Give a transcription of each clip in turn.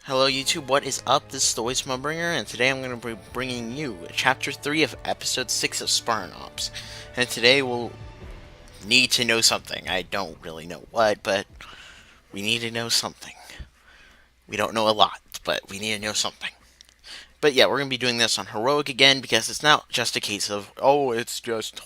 Hello YouTube, what is up? This is the Bringer, and today I'm going to be bringing you Chapter 3 of Episode 6 of Spartan Ops. And today we'll need to know something. I don't really know what, but we need to know something. We don't know a lot, but we need to know something. But yeah, we're going to be doing this on Heroic again, because it's not just a case of, oh, it's just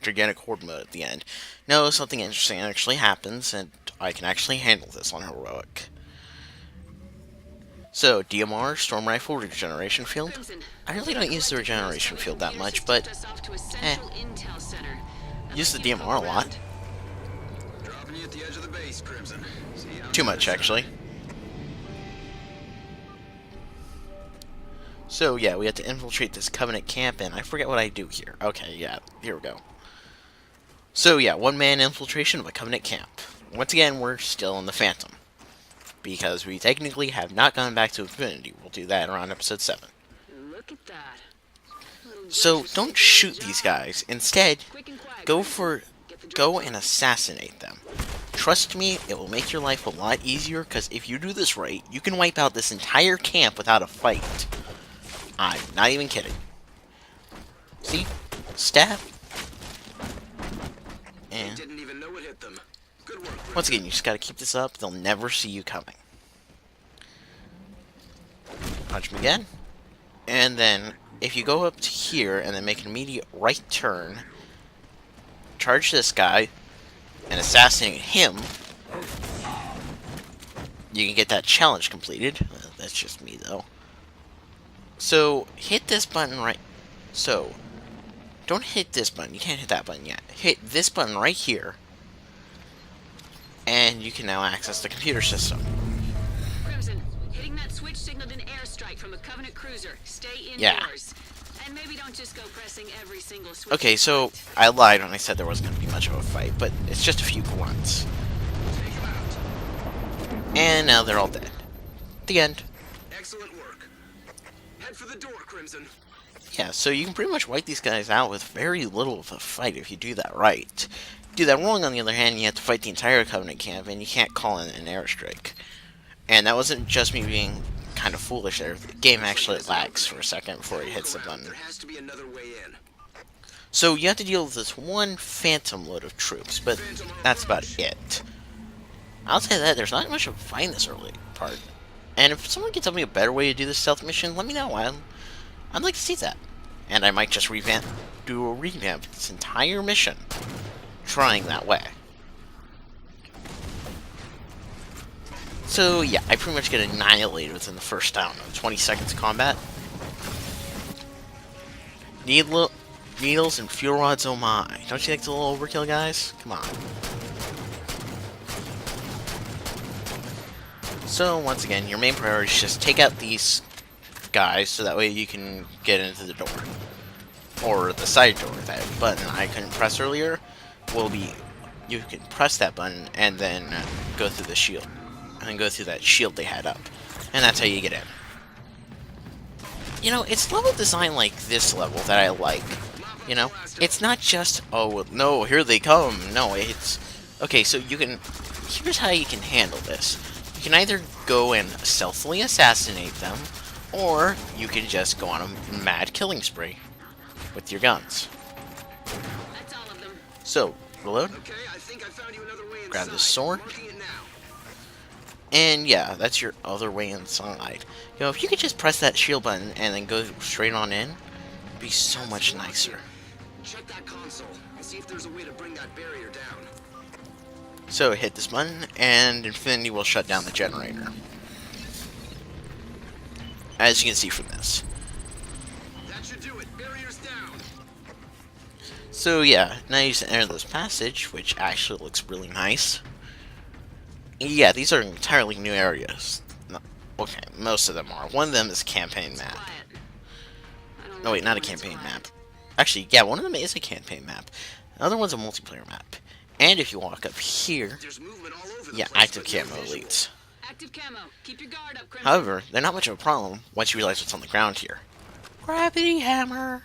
gigantic horde mode at the end. No, something interesting actually happens, and I can actually handle this on Heroic. So, DMR, Storm Rifle, Regeneration Field. I really don't use the Regeneration Field that much, but, use the DMR a lot. Too much, actually. So, yeah, we have to infiltrate this Covenant camp, and I forget what I do here. Okay, yeah, here we go. So, yeah, one-man infiltration of a Covenant camp. Once again, we're still in the Phantom, because we technically have not gone back to Infinity. We'll do that around episode 7. Look at that. So don't shoot these guys. Instead, go and assassinate them. Trust me, it will make your life a lot easier, because if you do this right, you can wipe out this entire camp without a fight. I'm not even kidding. See? Stab. And once again, you just gotta keep this up. They'll never see you coming. Punch him again. And then, if you go up to here and then make an immediate right turn, charge this guy, and assassinate him, you can get that challenge completed. That's just me, though. So, hit this button right... So, don't hit this button. You can't hit that button yet. Hit this button right here, and you can now access the computer system. Crimson, hitting that switch signaled an airstrike from a Covenant cruiser. Stay indoors. Yeah. And maybe don't just go pressing every single switch. Okay, so I lied when I said there wasn't going to be much of a fight, but it's just a few grunts. And now they're all dead. The end. Excellent work. Head for the door, Crimson. Yeah, so you can pretty much wipe these guys out with very little of a fight if you do that right. Do that wrong, on the other hand, you have to fight the entire Covenant camp, and you can't call in an airstrike. And that wasn't just me being kind of foolish there. The game actually lags for a second before it hits the button. There has to be another way in. So you have to deal with this one phantom load of troops, but that's about it. I'll say that there's not much of a fight in this early part. And if someone can tell me a better way to do this stealth mission, let me know. I'd like to see that. And I might just do a revamp of this entire mission, trying that way. So yeah, I pretty much get annihilated within the first, 20 seconds of combat. Needles and fuel rods, oh my. Don't you think it's a little overkill, guys? Come on. So, once again, your main priority is just take out these guys, so that way you can get into the door. Or the side door. That button I couldn't press earlier will be... You can press that button and then go through the shield. And go through that shield they had up. And that's how you get in. You know, it's level design like this level that I like. You know, it's not just, oh, no, here they come. No, it's... Okay, so you can... Here's how you can handle this. You can either go and stealthily assassinate them, or you can just go on a mad killing spree with your guns. That's all of them. So, reload. Okay, I think I found you another way inside. Grab this sword. Marking it now. And yeah, that's your other way inside. You know, if you could just press that shield button and then go straight on in, it'd be so much nicer. Check that console and see if there's a way to bring that barrier down. So hit this button, and Infinity will shut down the generator. As you can see from this. That should do it. Barrier's down. So yeah, now you just enter this passage, which actually looks really nice. Yeah, these are entirely new areas. No, okay, most of them are. One of them is a campaign map. No, wait, not a campaign map. Actually, yeah, one of them is a campaign map. The other one's a multiplayer map. And if you walk up here, yeah, active camo elites. Active camo. Keep your guard up, Crimson. However, they're not much of a problem once you realize what's on the ground here. Gravity hammer!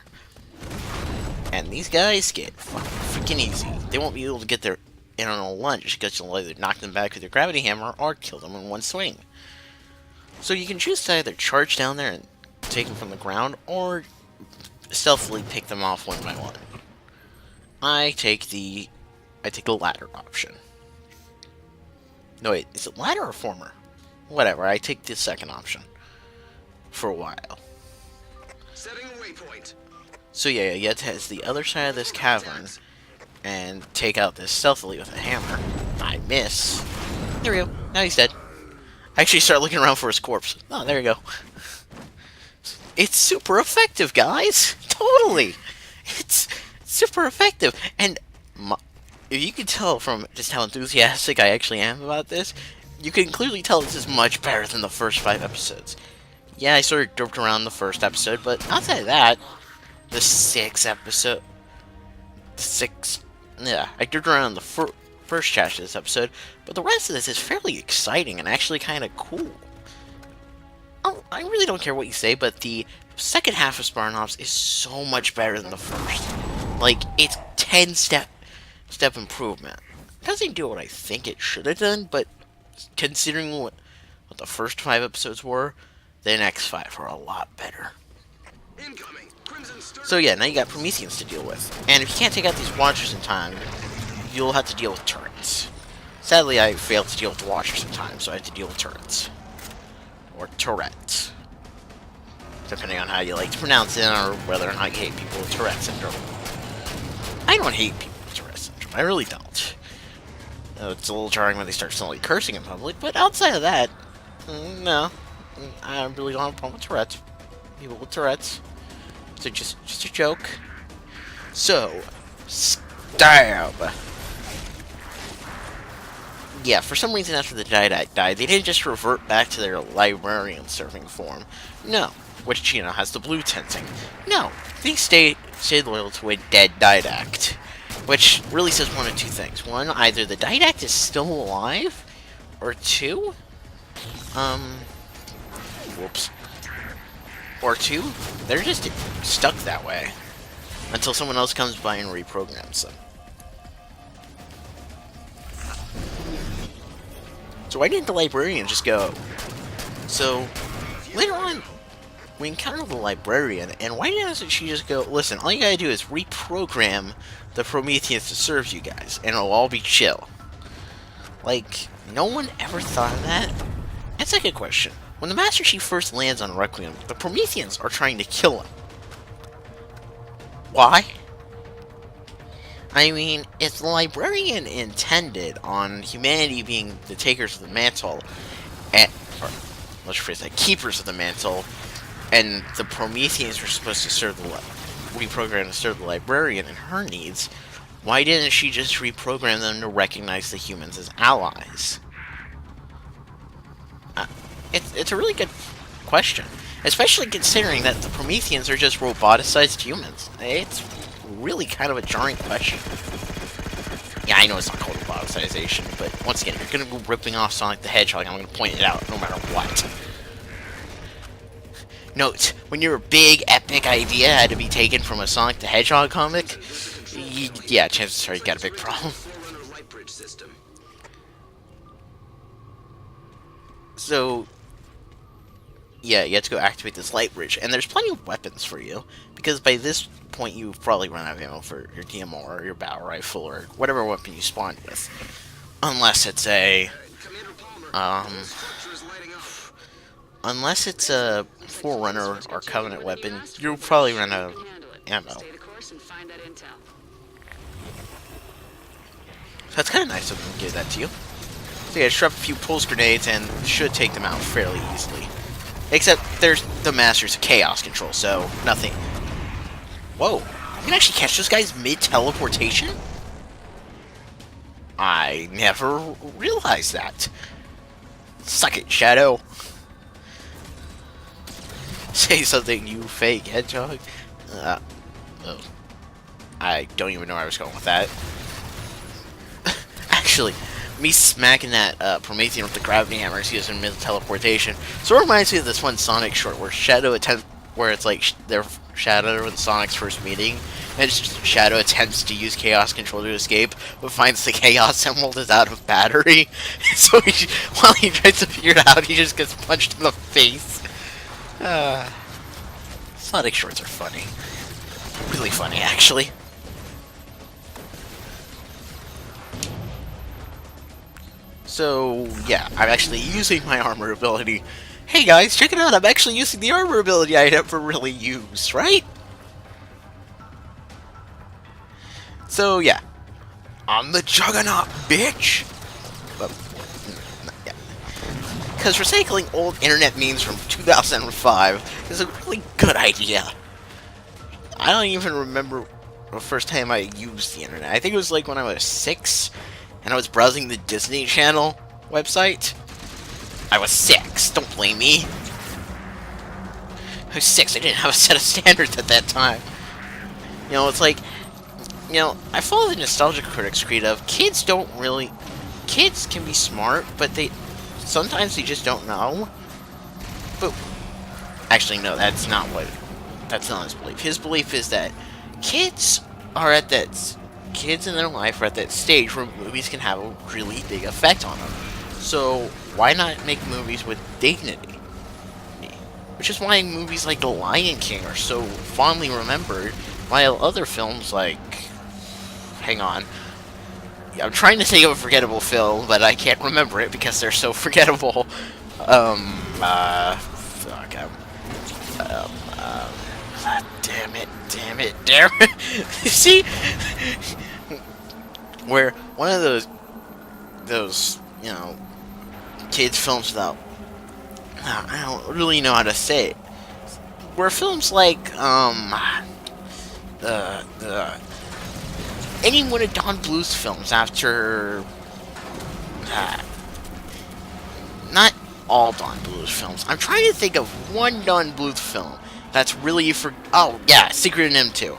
And these guys get freaking easy. They won't be able to get their in on a lunge because you'll either knock them back with your gravity hammer or kill them in one swing. So you can choose to either charge down there and take them from the ground, or stealthily pick them off one by one. I take the latter option. No wait, is it latter or former? Whatever, I take the second option. For a while. Setting a waypoint. So yeah, you have to head to the other side of this cavern and take out this stealthily with a hammer. I miss. There we go. Now he's dead. I actually start looking around for his corpse. Oh, there you go. It's super effective, guys. Totally. It's super effective. And if you can tell from just how enthusiastic I actually am about this, you can clearly tell this is much better than the first 5 episodes. Yeah, I sort of doped around the first episode, but outside of that, the 6th episode... Yeah, I doped around the first chapter of this episode, but the rest of this is fairly exciting and actually kind of cool. I really don't care what you say, but the second half of Spartan Ops is so much better than the first. Like, it's 10-step improvement. It doesn't do what I think it should have done, but considering what the first 5 episodes were, the next 5 are a lot better. Incoming. Crimson Stir. So yeah, now you got Prometheans to deal with. And if you can't take out these Watchers in time, you'll have to deal with turrets. Sadly, I failed to deal with the Watchers in time, so I have to deal with turrets. Or turrets. Depending on how you like to pronounce it, or whether or not you hate people with Tourette syndrome. I don't hate people with Tourette syndrome. I really don't. It's a little jarring when they start suddenly cursing in public, but outside of that, no. I really don't have a problem with Tourette's. People with Tourette's. So just a joke. So, stab. Yeah, for some reason after the Didact died, they didn't just revert back to their librarian serving form. No. Which, you know, has the blue tinting. No. They stayed loyal to a dead Didact. Which really says one of two things. One, either the Didact is still alive, or two, whoops. Or two, they're just stuck that way. Until someone else comes by and reprograms them. So why didn't the librarian just go? So, later on, we encounter the librarian, and why didn't she just go, listen, all you gotta do is reprogram the Prometheans to serve you guys, and it'll all be chill. Like, no one ever thought of that? That's a good question. When the Master Chief first lands on Requiem, the Prometheans are trying to kill him. Why? I mean, if the Librarian intended on humanity being the takers of the mantle, or let's phrase that, keepers of the mantle, and the Prometheans were supposed to serve reprogram to serve the Librarian and her needs, why didn't she just reprogram them to recognize the humans as allies? It's a really good question, especially considering that the Prometheans are just roboticized humans. It's really kind of a jarring question. Yeah, I know it's not called roboticization, but once again, if you're going to be ripping off Sonic the Hedgehog, I'm going to point it out no matter what. Note, when your big, epic idea had to be taken from a Sonic the Hedgehog comic, yeah, chances are you got a big problem. So, yeah, you have to go activate this light bridge, and there's plenty of weapons for you, because by this point you've probably run out of ammo for your DMR or your battle rifle or whatever weapon you spawned with. Unless it's a, unless it's a Forerunner or Covenant weapon, you'll probably run out of ammo. So that's kind of nice of them to give that to you. So yeah, strap a few pulse grenades and should take them out fairly easily. Except there's the Masters of Chaos control, so nothing. Whoa, you can actually catch those guys mid-teleportation? I never realized that. Suck it, Shadow. Say something, you fake hedgehog. Oh. I don't even know where I was going with that. Actually, me smacking that Promethean with the gravity hammer is using mid-teleportation. So it reminds me of this one Sonic short where Shadow attempts where it's like their Shadow and Sonic's first meeting, and Shadow attempts to use Chaos Control to escape, but finds the Chaos Emerald is out of battery. So while he tries to figure it out, he just gets punched in the face. Sonic shorts are funny. Really funny, actually. So, yeah, I'm actually using my armor ability. Hey guys, check it out, I'm actually using the armor ability I never really used, right? So, yeah. I'm the Juggernaut, bitch! Well, yeah. Because recycling old internet memes from 2005 is a really good idea. I don't even remember the first time I used the internet. I think it was like when I was 6, and I was browsing the Disney Channel website. I was 6, don't blame me. I was 6, I didn't have a set of standards at that time. You know, it's like, you know, I follow the nostalgia critics creed of kids don't really... Kids can be smart, but sometimes they just don't know. But, actually, no, that's not his belief. His belief is that kids in their life are at that stage where movies can have a really big effect on them. So, why not make movies with dignity? Which is why movies like The Lion King are so fondly remembered, while other films like... Hang on. I'm trying to think of a forgettable film, but I can't remember it because they're so forgettable. Damn it. See? Where one of those, you know, kids films without, I don't really know how to say it. Where films like, any one of Don Bluth's films after, not all Don Bluth films. I'm trying to think of one Don Bluth film that's really oh yeah, Secret of NIMH 2.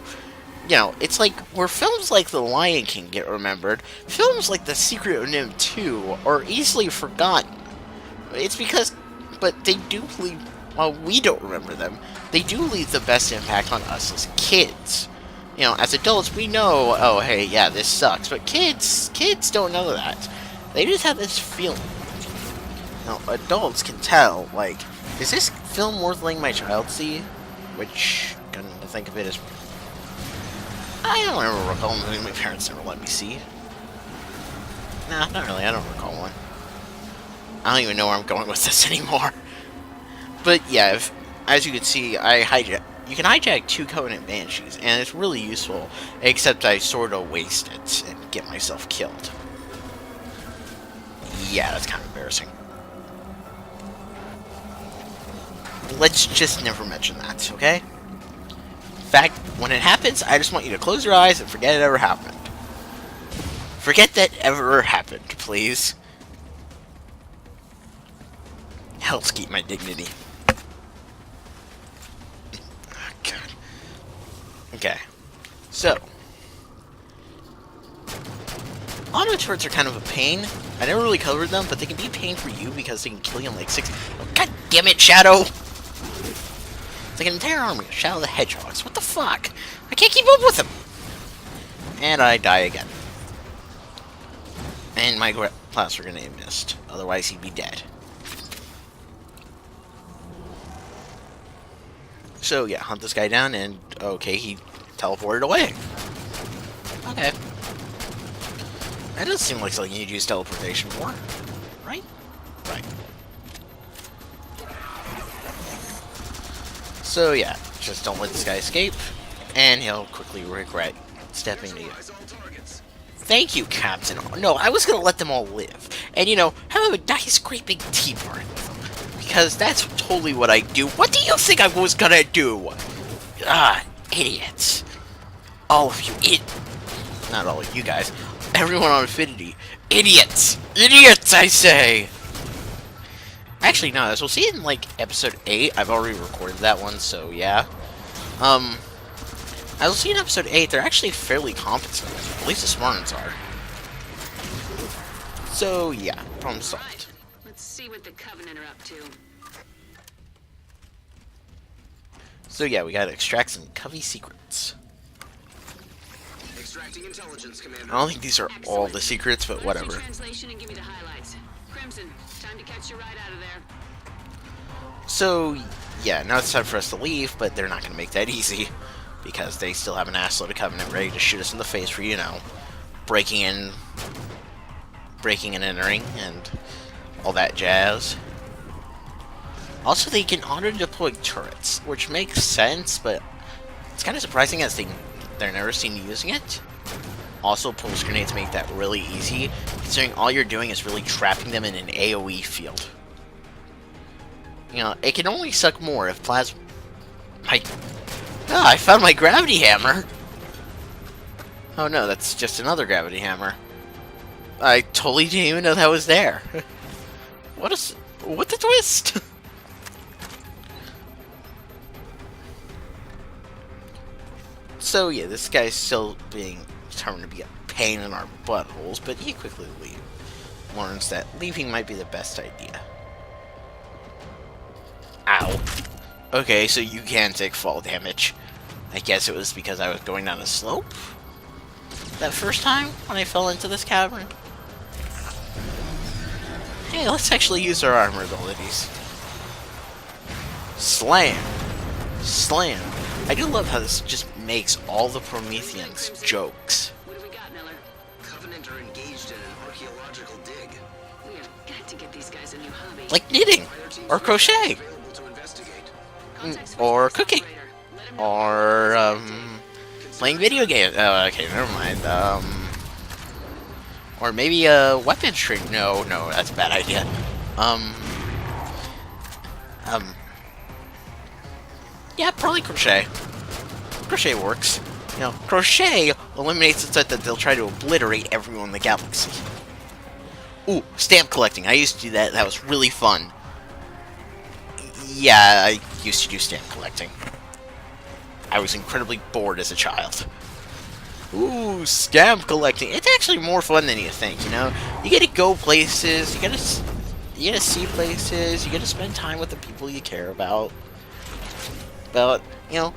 You know, it's like where films like The Lion King get remembered, films like The Secret of NIMH 2 are easily forgotten. It's because, but they do leave, while we don't remember them, they do leave the best impact on us as kids. You know, as adults, we know, oh, hey, yeah, this sucks. But kids don't know that. They just have this feeling. Now, adults can tell, like, is this film worth letting my child see? Which, come to think of it, is... I don't ever recall a movie my parents never let me see. Nah, not really, I don't recall one. I don't even know where I'm going with this anymore. But, yeah, as you can see, you can hijack 2 Covenant Banshees, and it's really useful, except I sort of waste it and get myself killed. Yeah, that's kind of embarrassing. Let's just never mention that, okay? In fact, when it happens, I just want you to close your eyes and forget it ever happened. Forget that ever happened, please. Helps keep my dignity. Okay, so auto turrets are kind of a pain. I never really covered them, but they can be a pain for you because they can kill you in like 6. Oh, God damn it, Shadow! It's like an entire army of Shadow the Hedgehogs. What the fuck? I can't keep up with him. And I die again. And my plaster grenade missed. Otherwise, he'd be dead. So, yeah, hunt this guy down, and, okay, he teleported away. Okay. That does seem like something you'd use teleportation for, right? Right. So, yeah, just don't let this guy escape, and he'll quickly regret stepping to you. Thank you, Captain. No, I was gonna let them all live, and, you know, have a nice, great big tea party with them. Because that's totally what I do. What do you think I was gonna do? Ah, idiots. All of you, not all of you guys. Everyone on Infinity. Idiots! Idiots, I say! Actually, no, as we'll see in, like, episode 8. I've already recorded that one, so yeah. As we'll see in episode 8, they're actually fairly competent. At least the Spartans are. So, yeah, problem solved. Let's see what the Covenant are up to. So yeah, we gotta extract some Covey secrets. Extracting intelligence, Commander. I don't think these are all the secrets, but Where's your whatever. translation and give me the highlights. Crimson, time to catch your ride out of there. So yeah, now it's time for us to leave, but they're not gonna make that easy. Because they still have an assload of Covenant ready to shoot us in the face for, you know, breaking and entering, and all that jazz. Also, they can auto-deploy turrets, which makes sense, but it's kind of surprising as they're never seen using it. Also, pulse grenades make that really easy, considering all you're doing is really trapping them in an AoE field. You know, it can only suck more if plasma... I found my gravity hammer! Oh no, that's just another gravity hammer. I totally didn't even know that was there. What the twist? So yeah, this guy's still being determined to be a pain in our buttholes, but he quickly learns that leaving might be the best idea. Ow. Okay, so you can take fall damage. I guess it was because I was going down a slope that first time when I fell into this cavern. Hey, let's actually use our armor abilities. Slam. Slam. I do love how this just makes all the Prometheans jokes. What do we got, Miller? Covenant are engaged in an archaeological dig. We have got to get these guys a new hobby. Like knitting, or crochet, Available to investigate. Contact switch or box cooking, operator. Let 'em know. or playing video games. Oh, okay, never mind. Or maybe a weapons trade. No, that's a bad idea. Yeah, probably crochet. Crochet works. You know, crochet eliminates the threat that they'll try to obliterate everyone in the galaxy. Ooh, stamp collecting. I used to do that. That was really fun. Yeah, I used to do stamp collecting. I was incredibly bored as a child. Ooh, stamp collecting. It's actually more fun than you think, you know? You get to go places, you get to see places, you get to spend time with the people you care about. But, you know,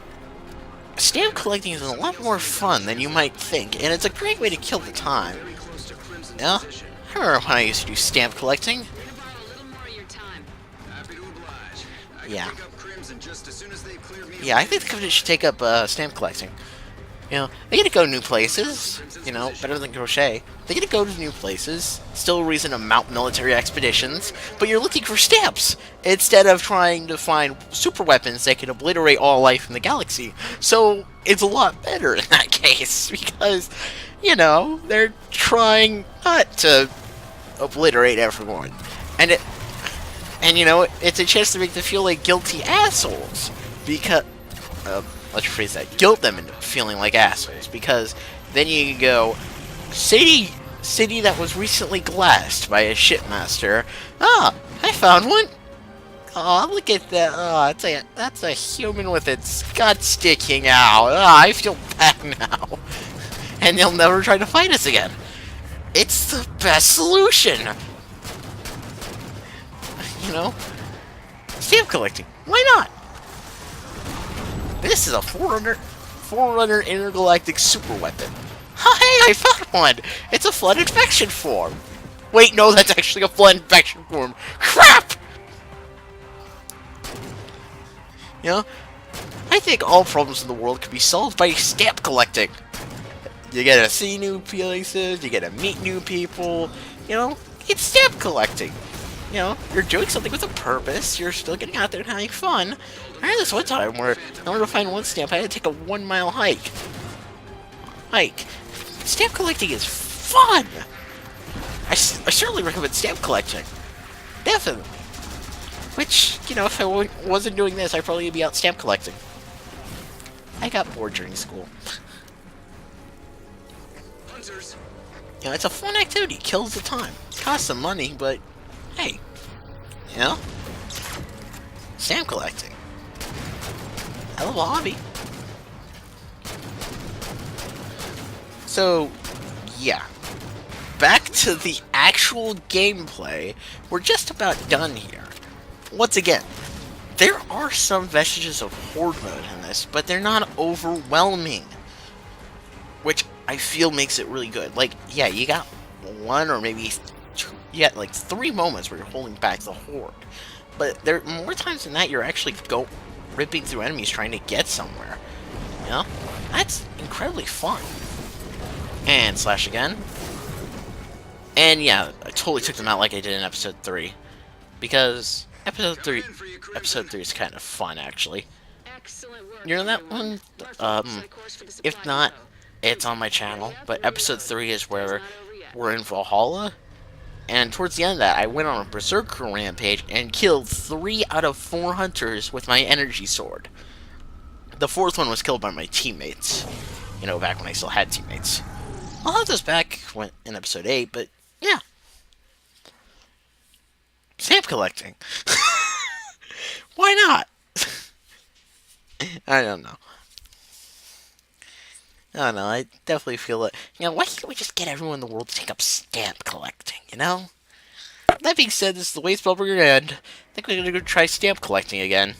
stamp collecting is a lot more fun than you might think, and it's a great way to kill the time. Very close to Crimson's Yeah? position. I remember when I used to do stamp collecting. We're gonna borrow a little more of your time. Happy to oblige. I can Yeah. pick up Crimson just as soon as they've cleared me. Yeah, I think the Covenant should take up stamp collecting. You know, they get to go to new places, you know, better than crochet. They get to go to new places, still a reason to mount military expeditions, but you're looking for stamps instead of trying to find super weapons that can obliterate all life in the galaxy. So it's a lot better in that case, because, you know, they're trying not to obliterate everyone. And you know, it's a chance to make them feel like guilty assholes, because, let's rephrase that, guilt them into feeling like assholes, because then you can go, city that was recently glassed by a shipmaster. Ah, I found one. Oh, look at that. Oh, that's a human with its gut sticking out. Ah, I feel bad now. And they'll never try to fight us again. It's the best solution. You know, stamp collecting. Why not? This is a Forerunner intergalactic super weapon. Oh, hey, I found one! It's a flood infection form. Wait, no, that's actually a flood infection form. Crap! You know, I think all problems in the world could be solved by stamp collecting. You get to see new places, you get to meet new people, you know, it's stamp collecting. You know, you're doing something with a purpose, you're still getting out there and having fun. I had this one time where, in order to find one stamp, I had to take a 1-mile hike. Stamp collecting is fun! I certainly recommend stamp collecting. Definitely. Which, you know, if I wasn't doing this, I'd probably be out stamp collecting. I got bored during school. Hunters. You know, it's a fun activity, kills the time. Costs some money, but hey, you know? Stamp collecting. Hell of a hobby. So, yeah. Back to the actual gameplay. We're just about done here. Once again, there are some vestiges of horde mode in this, but they're not overwhelming, which I feel makes it really good. Like, yeah, you got one or maybe two, you got like 3 moments where you're holding back the horde, but there more times than that you're actually ripping through enemies trying to get somewhere. You know, that's incredibly fun. And slash again. And yeah, I totally took them out like I did in episode 3, because episode 3 is kind of fun actually. Excellent work. You know that everyone. one? Murphy, set a course for the supply If not, depot. it's on my channel. But episode 3 is where Not over yet. we're in Valhalla, and towards the end of that, I went on a berserker rampage and killed 3 out of 4 hunters with my energy sword. The 4th one was killed by my teammates. You know, back when I still had teammates. I'll have this back in episode 8, but yeah. Stamp collecting. Why not? I don't know. I don't know. I definitely feel it. You know, why can't we just get everyone in the world to take up stamp collecting, you know? That being said, this is the Waste Bubble and I think we're going to go try stamp collecting again.